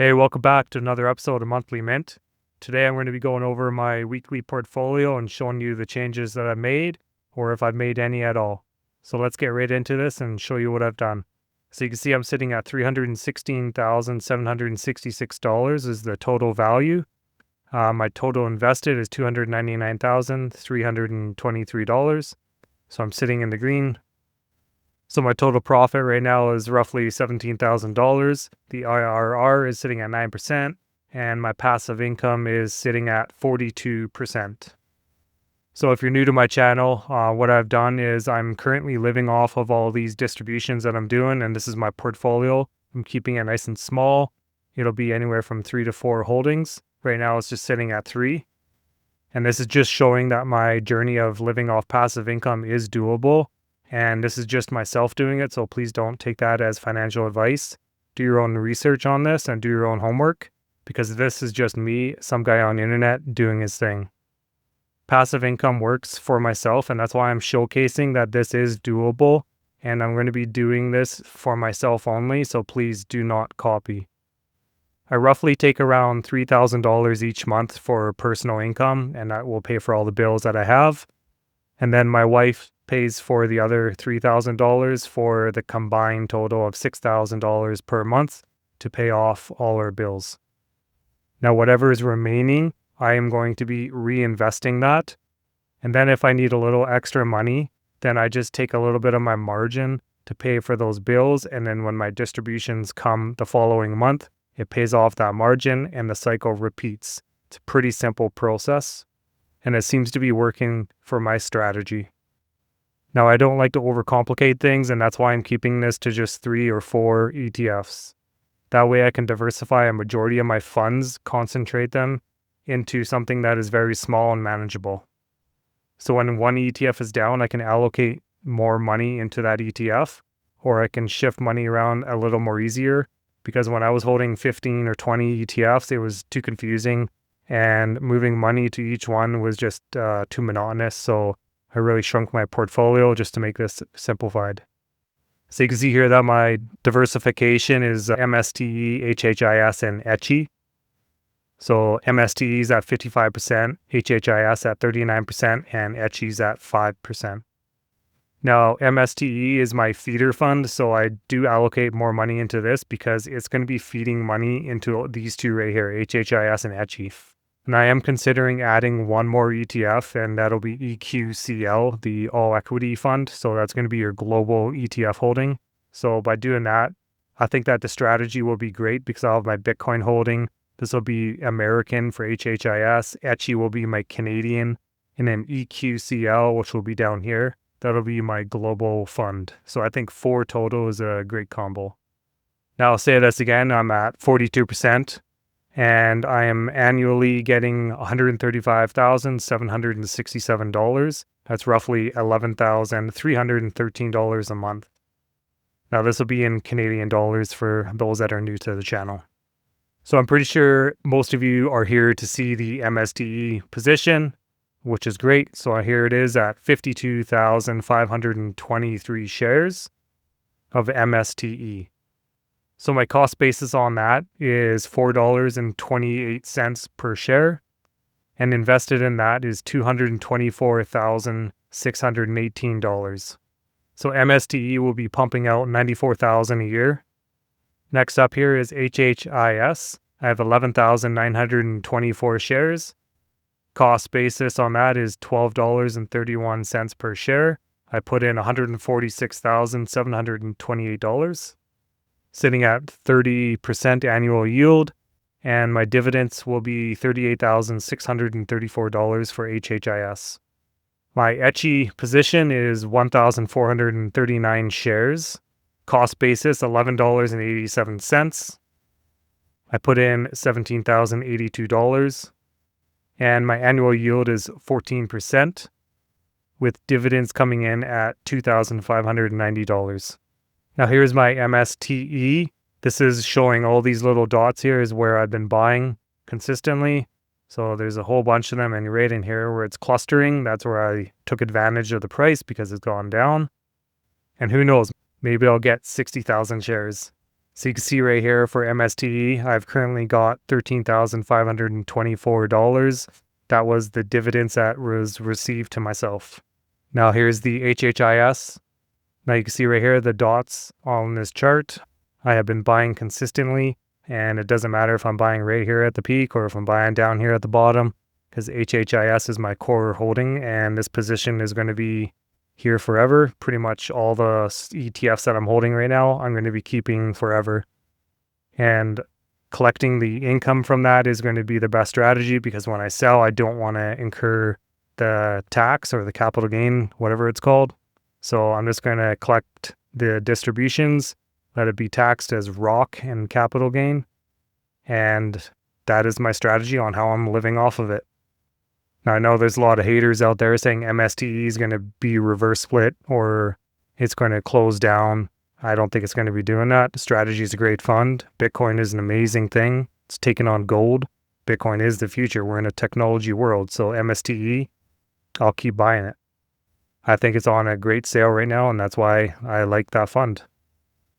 Hey, welcome back to another episode of Monthly Mint. Today I'm going to be going over my weekly portfolio and showing you the changes that I've made, or if I've made any at all. So let's get right into this and show you what I've done. So you can see I'm sitting at $316,766 is the total value. My total invested is $299,323. So I'm sitting in the green. So my total profit right now is roughly $17,000. The IRR is sitting at 9%, and my passive income is sitting at 42%. So if you're new to my channel, what I've done is I'm currently living off of all these distributions that I'm doing, and this is my portfolio. I'm keeping it nice and small. It'll be anywhere from 3 to 4 holdings. Right now it's just sitting at 3. And this is just showing that my journey of living off passive income is doable. And this is just myself doing it, so please don't take that as financial advice. Do your own research on this and do your own homework, because this is just me, some guy on the internet, doing his thing. Passive income works for myself, and that's why I'm showcasing that this is doable, and I'm going to be doing this for myself only, so please do not copy. I roughly take around $3,000 each month for personal income, and that will pay for all the bills that I have. And then my wife pays for the other $3,000 for the combined total of $6,000 per month to pay off all our bills. Now, whatever is remaining, I am going to be reinvesting that. And then if I need a little extra money, then I just take a little bit of my margin to pay for those bills. And then when my distributions come the following month, it pays off that margin and the cycle repeats. It's a pretty simple process, and it seems to be working for my strategy. Now, I don't like to overcomplicate things, and that's why I'm keeping this to just 3 or 4 ETFs. That way I can diversify a majority of my funds, concentrate them into something that is very small and manageable. So when one ETF is down, I can allocate more money into that ETF, or I can shift money around a little more easier, because when I was holding 15 or 20 ETFs, it was too confusing, and moving money to each one was just too monotonous. So I really shrunk my portfolio just to make this simplified. So you can see here that my diversification is MSTE, HHIS, and ECHI. So MSTE is at 55%, HHIS at 39%, and ECHI is at 5%. Now, MSTE is my feeder fund, so I do allocate more money into this because it's going to be feeding money into these two right here, HHIS and ECHI. And I am considering adding one more ETF, and that'll be EQCL, the All Equity Fund. So that's going to be your global ETF holding. So by doing that, I think that the strategy will be great because I'll have my Bitcoin holding. This will be American for HHIS. ECHI will be my Canadian. And then EQCL, which will be down here, that'll be my global fund. So I think 4 total is a great combo. Now I'll say this again, I'm at 42%. And I am annually getting $135,767. That's roughly $11,313 a month. Now this will be in Canadian dollars for those that are new to the channel. So I'm pretty sure most of you are here to see the MSTE position, which is great. So here it is at 52,523 shares of MSTE. So my cost basis on that is $4.28 per share, and invested in that is $224,618. So MSTE will be pumping out $94,000 a year. Next up here is HHIS. I have 11,924 shares. Cost basis on that is $12.31 per share. I put in $146,728. Sitting at 30% annual yield, and my dividends will be $38,634 for HHIS. My ECHI position is 1,439 shares. Cost basis $11.87. I put in $17,082, and my annual yield is 14%, with dividends coming in at $2,590. Now here's my MSTE. This is showing all these little dots here is where I've been buying consistently. So there's a whole bunch of them, and right in here where it's clustering, that's where I took advantage of the price because it's gone down. And who knows, maybe I'll get 60,000 shares. So you can see right here for MSTE, I've currently got $13,524. That was the dividends that was received to myself. Now here's the HHIS. Now you can see right here the dots on this chart. I have been buying consistently, and it doesn't matter if I'm buying right here at the peak or if I'm buying down here at the bottom, because HHIS is my core holding, and this position is going to be here forever. Pretty much all the ETFs that I'm holding right now, I'm going to be keeping forever. And collecting the income from that is going to be the best strategy, because when I sell, I don't want to incur the tax or the capital gain, whatever it's called. So I'm just going to collect the distributions, let it be taxed as ROC and capital gain. And that is my strategy on how I'm living off of it. Now, I know there's a lot of haters out there saying MSTE is going to be reverse split or it's going to close down. I don't think it's going to be doing that. Strategy is a great fund. Bitcoin is an amazing thing. It's taken on gold. Bitcoin is the future. We're in a technology world. So MSTE, I'll keep buying it. I think it's on a great sale right now, and that's why I like that fund.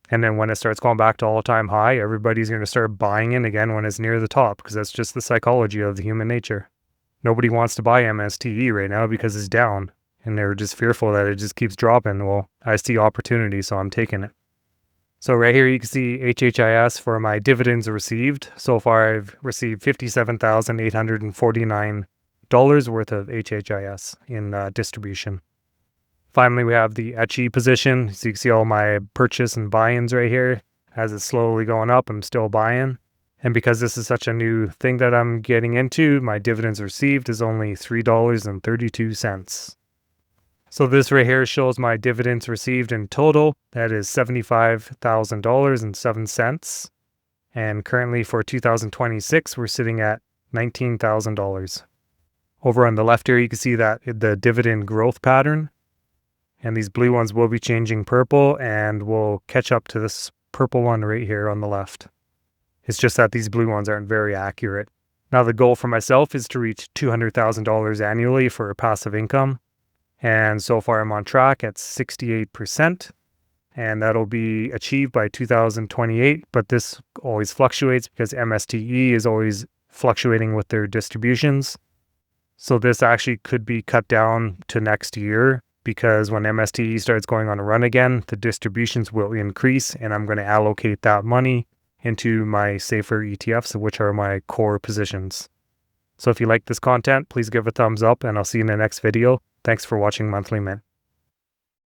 And then when it starts going back to all-time high, everybody's going to start buying in again when it's near the top, because that's just the psychology of the human nature. Nobody wants to buy MSTE right now because it's down, and they're just fearful that it just keeps dropping. Well, I see opportunity, so I'm taking it. So right here, you can see HHIS for my dividends received. So far, I've received $57,849 worth of HHIS in distribution. Finally, we have the ECHI position. So you can see all my purchase and buy-ins right here. As it's slowly going up, I'm still buying. And because this is such a new thing that I'm getting into, my dividends received is only $3.32. So this right here shows my dividends received in total. That is $75,000.07. And currently for 2026, we're sitting at $19,000. Over on the left here, you can see that the dividend growth pattern. And these blue ones will be changing purple and will catch up to this purple one right here on the left. It's just that these blue ones aren't very accurate. Now the goal for myself is to reach $200,000 annually for passive income. And so far I'm on track at 68%. And that'll be achieved by 2028. But this always fluctuates because MSTE is always fluctuating with their distributions. So this actually could be cut down to next year, because when MSTE starts going on a run again, the distributions will increase, and I'm going to allocate that money into my safer ETFs, which are my core positions. So if you like this content, please give a thumbs up, and I'll see you in the next video. Thanks for watching Monthly Mint.